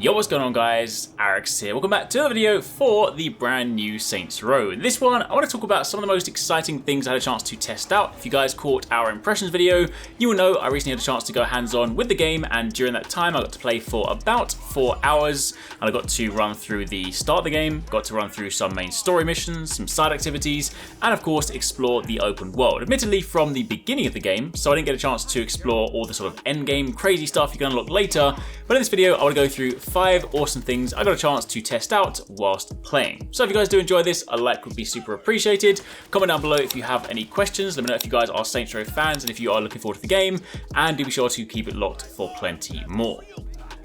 Yo, what's going on guys? HyperX here. Welcome back to another video for the brand new Saints Row. In this one, I want to talk about some of the most exciting things I had a chance to test out. If you guys caught our impressions video, you will know I recently had a chance to go hands-on with the game, and during that time I got to play for about 4 hours, and I got to run through the start of the game, got to run through some main story missions, some side activities, and of course explore the open world. Admittedly from the beginning of the game, so I didn't get a chance to explore all the sort of end game crazy stuff you can unlock later, but in this video I want to go through 5 awesome things I got a chance to test out whilst playing. So if you guys do enjoy this, a like would be super appreciated. Comment down below if you have any questions. Let me know if you guys are Saints Row fans and if you are looking forward to the game, and do be sure to keep it locked for plenty more.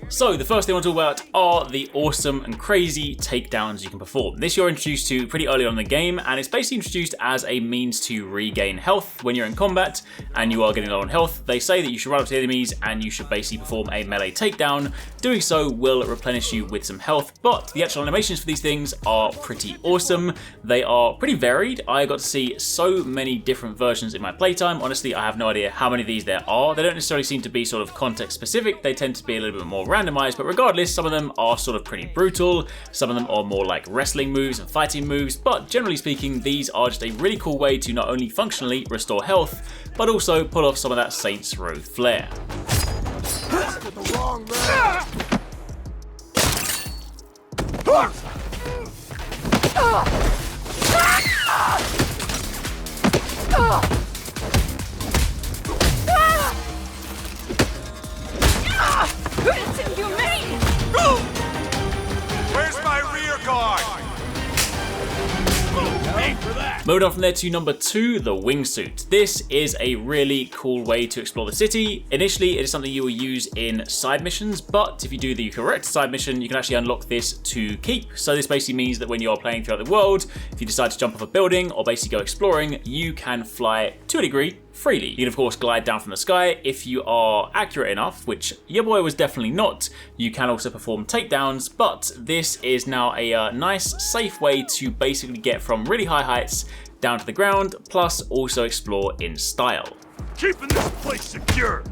So the first thing I want to talk about are the awesome and crazy takedowns you can perform. This you're introduced to pretty early on in the game, and it's basically introduced as a means to regain health when you're in combat and you are getting low on health. They say that you should run up to the enemies and you should basically perform a melee takedown. Doing so will replenish you with some health, but the actual animations for these things are pretty awesome. They are pretty varied. I got to see so many different versions in my playtime. Honestly, I have no idea how many of these there are. They don't necessarily seem to be sort of context specific. They tend to be a little bit more randomized, but regardless, some of them are sort of pretty brutal, some of them are more like wrestling moves and fighting moves, but generally speaking, these are just a really cool way to not only functionally restore health, but also pull off some of that Saints Row flair. It's inhumane! Where's my rear guard? Moving on from there to number 2, the Wingsuit. This is a really cool way to explore the city. Initially, it is something you will use in side missions, but if you do the correct side mission, you can actually unlock this to keep. So this basically means that when you're playing throughout the world, if you decide to jump off a building or basically go exploring, you can fly to a degree freely. You can of course glide down from the sky. If you are accurate enough, which your boy was definitely not, you can also perform takedowns, but this is now a nice, safe way to basically get from really high heights down to the ground, plus also explore in style. Keeping this place secure.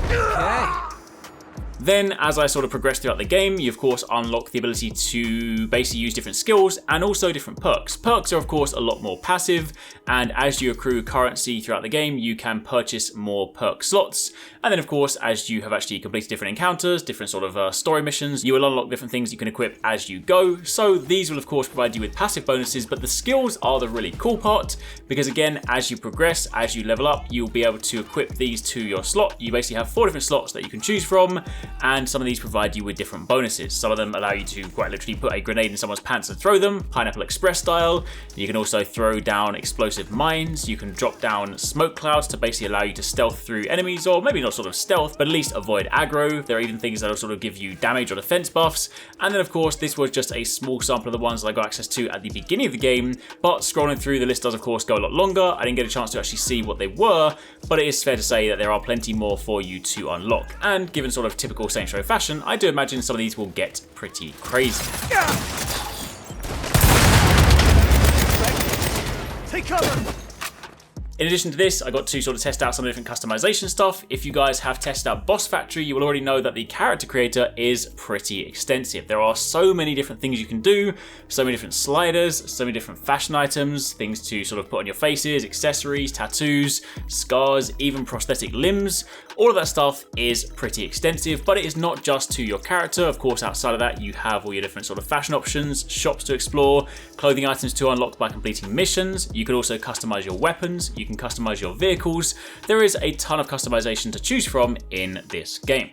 Okay. Then, as I sort of progress throughout the game, you of course unlock the ability to basically use different skills and also different perks. Perks are of course a lot more passive, and as you accrue currency throughout the game, you can purchase more perk slots. And then of course, as you have actually completed different encounters, different sort of story missions, you will unlock different things you can equip as you go. So these will of course provide you with passive bonuses, but the skills are the really cool part, because again, as you progress, as you level up, you'll be able to equip these to your slot. You basically have 4 different slots that you can choose from, and some of these provide you with different bonuses. Some of them allow you to quite literally put a grenade in someone's pants and throw them, Pineapple Express style. You can also throw down explosive mines. You can drop down smoke clouds to basically allow you to stealth through enemies, or maybe not sort of stealth, but at least avoid aggro. There are even things that will sort of give you damage or defense buffs. And then of course, this was just a small sample of the ones that I got access to at the beginning of the game, but scrolling through the list does of course go a lot longer. I didn't get a chance to actually see what they were, but it is fair to say that there are plenty more for you to unlock. And given sort of typical Saints Row fashion, I do imagine some of these will get pretty crazy. Take cover. In addition to this, I got to sort of test out some different customization stuff. If you guys have tested out Boss Factory, you will already know that the character creator is pretty extensive. There are so many different things you can do, so many different sliders, so many different fashion items, things to sort of put on your faces, accessories, tattoos, scars, even prosthetic limbs. All of that stuff is pretty extensive, but it is not just to your character. Of course, outside of that, you have all your different sort of fashion options, shops to explore, clothing items to unlock by completing missions. You can also customize your weapons. You can customize your vehicles. There is a ton of customization to choose from in this game.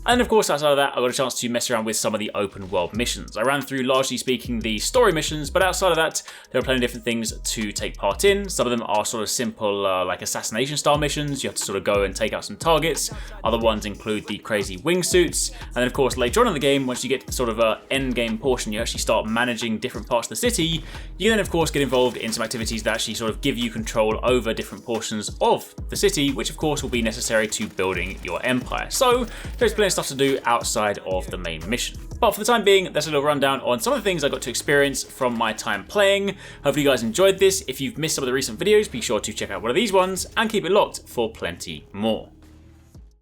And of course, outside of that, I got a chance to mess around with some of the open world missions. I ran through, largely speaking, the story missions, but outside of that, there are plenty of different things to take part in. Some of them are sort of simple, like assassination style missions. You have to sort of go and take out some targets. Other ones include the crazy wingsuits. And then of course, later on in the game, once you get to sort of an end game portion, you actually start managing different parts of the city. You then of course get involved in some activities that actually sort of give you control over different portions of the city, which of course will be necessary to building your empire. So there's plenty of stuff to do outside of the main mission. But for the time being, that's a little rundown on some of the things I got to experience from my time playing. Hopefully you guys enjoyed this. If you've missed some of the recent videos, be sure to check out one of these ones and keep it locked for plenty more.